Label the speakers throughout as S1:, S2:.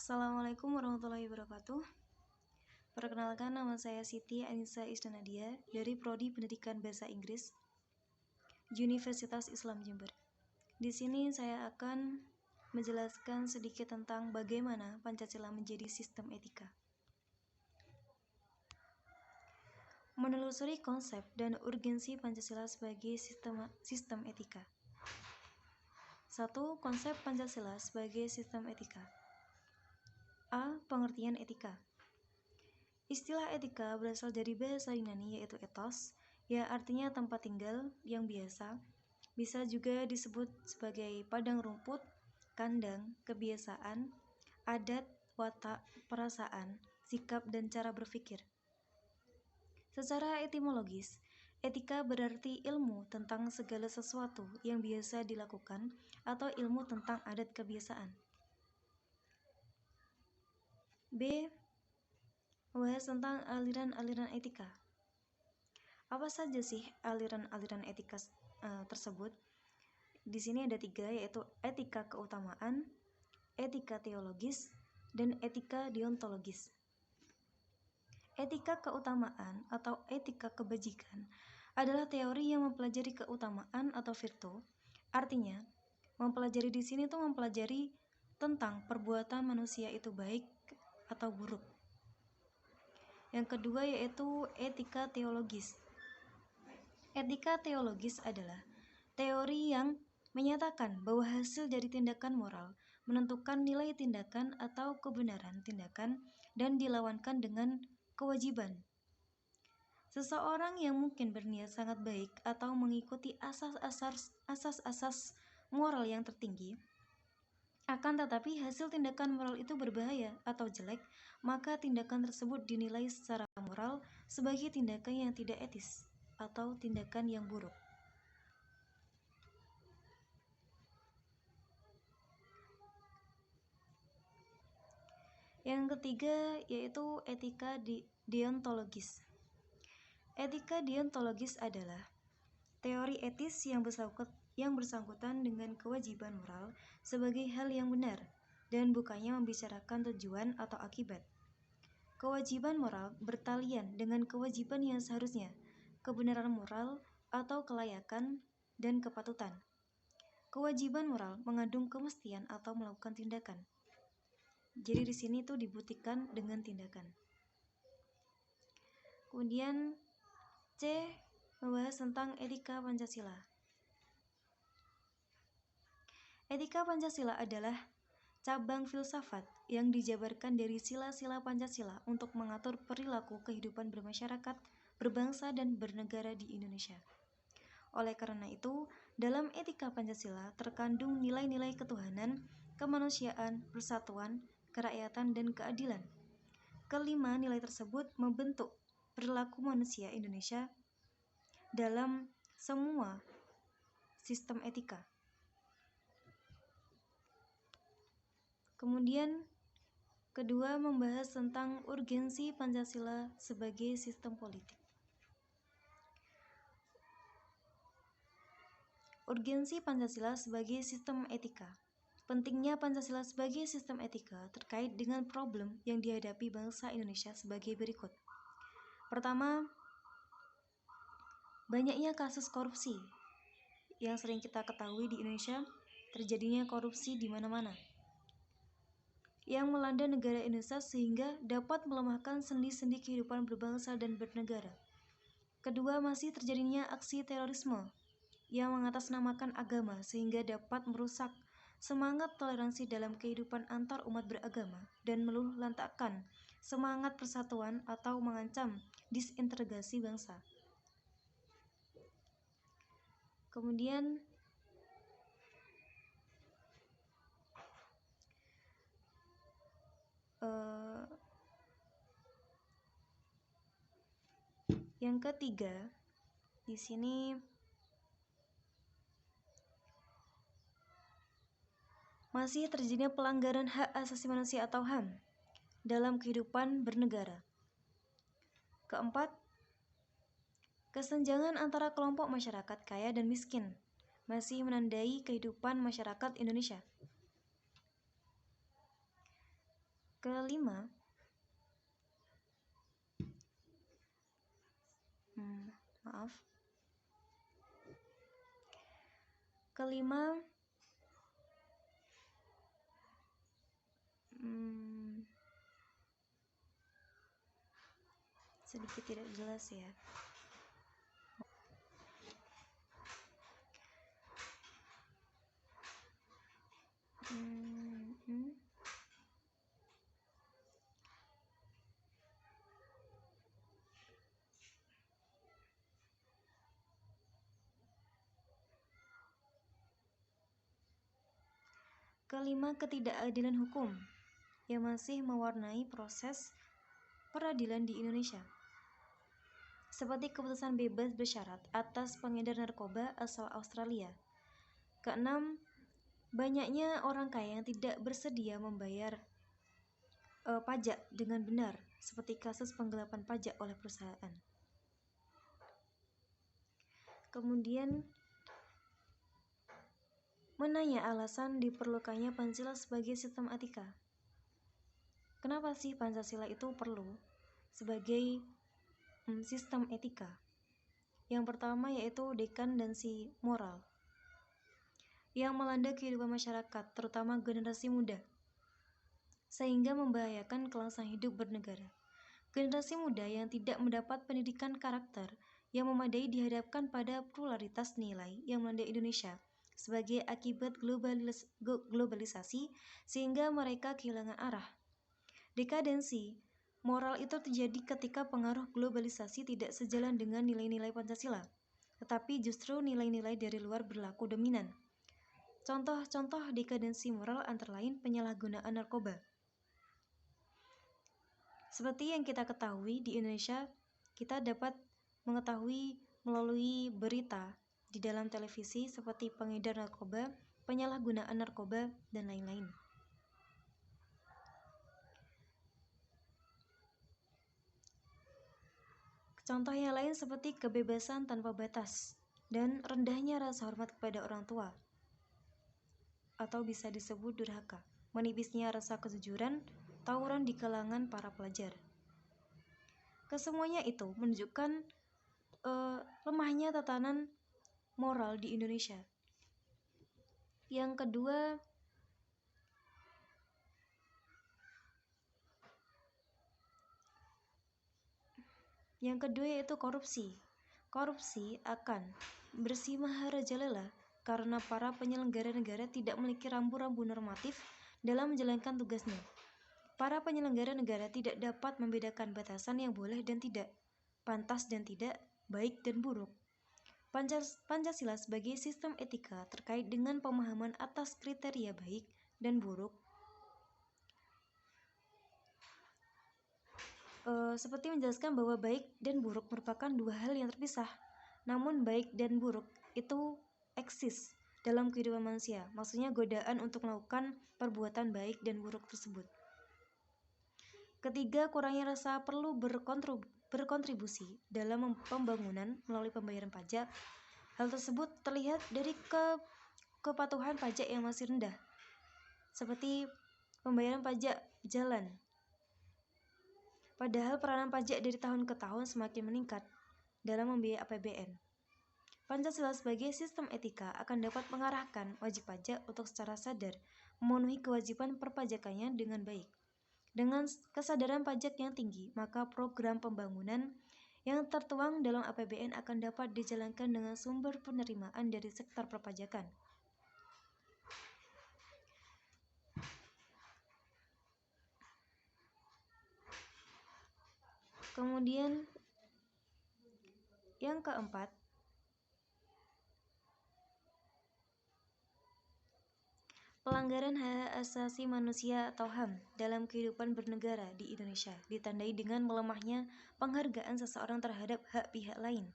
S1: Assalamualaikum warahmatullahi wabarakatuh. Perkenalkan, nama saya Siti Anissa Isnanadia dari Prodi Pendidikan Bahasa Inggris Universitas Islam Jember. Di sini saya akan menjelaskan sedikit tentang bagaimana Pancasila menjadi sistem etika. Menelusuri konsep dan urgensi Pancasila sebagai sistem etika. 1. Konsep Pancasila sebagai sistem etika. A. Pengertian etika. Istilah etika berasal dari bahasa Yunani yaitu ethos, yang artinya tempat tinggal yang biasa, bisa juga disebut sebagai padang rumput, kandang, kebiasaan, adat, watak, perasaan, sikap, dan cara berpikir. Secara etimologis, etika berarti ilmu tentang segala sesuatu yang biasa dilakukan atau ilmu tentang adat kebiasaan. B. Membahas tentang aliran-aliran etika. Apa saja sih aliran-aliran etika tersebut? Di sini ada 3, yaitu etika keutamaan, etika teologis, dan etika deontologis. Etika keutamaan atau etika kebajikan adalah teori yang mempelajari keutamaan atau virtu. Artinya, mempelajari di sini tuh mempelajari tentang perbuatan manusia itu baik atau buruk. Yang kedua yaitu etika teologis. Etika teologis adalah teori yang menyatakan bahwa hasil dari tindakan moral menentukan nilai tindakan atau kebenaran tindakan dan dilawankan dengan kewajiban. Seseorang yang mungkin berniat sangat baik atau mengikuti asas-asas moral yang tertinggi, akan tetapi hasil tindakan moral itu berbahaya atau jelek, maka tindakan tersebut dinilai secara moral sebagai tindakan yang tidak etis atau tindakan yang buruk. Yang ketiga yaitu etika deontologis. Etika deontologis adalah teori etis yang bersangkutan dengan kewajiban moral sebagai hal yang benar dan bukannya membicarakan tujuan atau akibat. Kewajiban moral bertalian dengan kewajiban yang seharusnya, kebenaran moral atau kelayakan dan kepatutan. Kewajiban moral mengandung kemestian atau melakukan tindakan. Jadi di sini tuh dibuktikan dengan tindakan. Kemudian C, membahas tentang etika Pancasila. Etika Pancasila adalah cabang filsafat yang dijabarkan dari sila-sila Pancasila untuk mengatur perilaku kehidupan bermasyarakat, berbangsa, dan bernegara di Indonesia. Oleh karena itu, dalam etika Pancasila terkandung nilai-nilai ketuhanan, kemanusiaan, persatuan, kerakyatan, dan keadilan. Kelima nilai tersebut membentuk perilaku manusia Indonesia dalam semua sistem etika. Kemudian kedua, membahas tentang urgensi Pancasila sebagai sistem politik. Urgensi Pancasila sebagai sistem etika. Pentingnya Pancasila sebagai sistem etika terkait dengan problem yang dihadapi bangsa Indonesia sebagai berikut. Pertama, banyaknya kasus korupsi yang sering kita ketahui di Indonesia, terjadinya korupsi di mana-mana yang melanda negara Indonesia sehingga dapat melemahkan sendi-sendi kehidupan berbangsa dan bernegara. Kedua, masih terjadinya aksi terorisme yang mengatasnamakan agama sehingga dapat merusak semangat toleransi dalam kehidupan antar umat beragama dan meluluhlantakkan semangat persatuan atau mengancam disintegrasi bangsa. Kemudian yang ketiga, di sini masih terjadinya pelanggaran hak asasi manusia atau HAM dalam kehidupan bernegara. Keempat, kesenjangan antara kelompok masyarakat kaya dan miskin masih menandai kehidupan masyarakat Indonesia. Kelima, kelima, sedikit tidak jelas ya. Kelima, ketidakadilan hukum yang masih mewarnai proses peradilan di Indonesia, seperti keputusan bebas bersyarat atas pengedar narkoba asal Australia. Keenam, banyaknya orang kaya yang tidak bersedia membayar pajak dengan benar, seperti kasus penggelapan pajak oleh perusahaan. Kemudian, menanya alasan diperlukannya Pancasila sebagai sistem etika. Kenapa sih Pancasila itu perlu sebagai sistem etika? Yang pertama yaitu dekandensi moral yang melanda kehidupan masyarakat, terutama generasi muda, sehingga membahayakan kelangsungan hidup bernegara. Generasi muda yang tidak mendapat pendidikan karakter yang memadai dihadapkan pada pluralitas nilai yang melanda Indonesia sebagai akibat globalisasi, sehingga mereka kehilangan arah. Dekadensi moral itu terjadi ketika pengaruh globalisasi tidak sejalan dengan nilai-nilai Pancasila, tetapi justru nilai-nilai dari luar berlaku dominan. Contoh-contoh dekadensi moral antara lain penyalahgunaan narkoba. Seperti yang kita ketahui di Indonesia, kita dapat mengetahui melalui berita di dalam televisi seperti pengedar narkoba, penyalahgunaan narkoba, dan lain-lain. Contoh yang lain seperti kebebasan tanpa batas dan rendahnya rasa hormat kepada orang tua, atau bisa disebut durhaka, menipisnya rasa kejujuran, tawuran di kalangan para pelajar. Kesemuanya itu menunjukkan lemahnya tatanan moral di Indonesia. Yang kedua yaitu korupsi. Korupsi akan bersihmaharajalela karena para penyelenggara negara tidak memiliki rambu-rambu normatif dalam menjalankan tugasnya. Para penyelenggara negara tidak dapat membedakan batasan yang boleh dan tidak, pantas dan tidak, baik dan buruk. Pancasila sebagai sistem etika terkait dengan pemahaman atas kriteria baik dan buruk seperti menjelaskan bahwa baik dan buruk merupakan dua hal yang terpisah. Namun baik dan buruk itu eksis dalam kehidupan manusia, maksudnya godaan untuk melakukan perbuatan baik dan buruk tersebut. Ketiga, kurangnya rasa perlu berkontribusi dalam pembangunan melalui pembayaran pajak. Hal tersebut terlihat dari kepatuhan pajak yang masih rendah, seperti pembayaran pajak jalan. Padahal peranan pajak dari tahun ke tahun semakin meningkat dalam membiayai APBN. Pancasila sebagai sistem etika akan dapat mengarahkan wajib pajak untuk secara sadar memenuhi kewajiban perpajakannya dengan baik. Dengan kesadaran pajak yang tinggi, maka program pembangunan yang tertuang dalam APBN akan dapat dijalankan dengan sumber penerimaan dari sektor perpajakan. Kemudian yang keempat, pelanggaran hak asasi manusia atau HAM dalam kehidupan bernegara di Indonesia ditandai dengan melemahnya penghargaan seseorang terhadap hak pihak lain,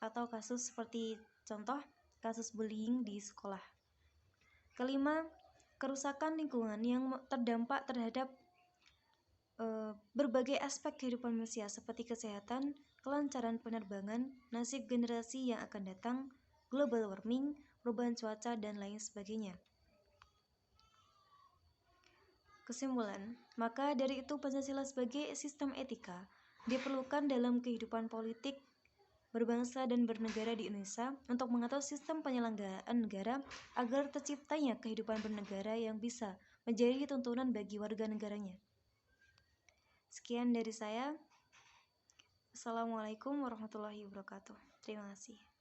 S1: atau kasus seperti contoh kasus bullying di sekolah. Kelima, kerusakan lingkungan yang terdampak terhadap berbagai aspek kehidupan manusia seperti kesehatan, kelancaran penerbangan, nasib generasi yang akan datang, global warming, perubahan cuaca, dan lain sebagainya. Kesimpulan, maka dari itu Pancasila sebagai sistem etika diperlukan dalam kehidupan politik berbangsa dan bernegara di Indonesia untuk mengatur sistem penyelenggaraan negara agar terciptanya kehidupan bernegara yang bisa menjadi tuntunan bagi warga negaranya. Sekian dari saya. Assalamualaikum warahmatullahi wabarakatuh. Terima kasih.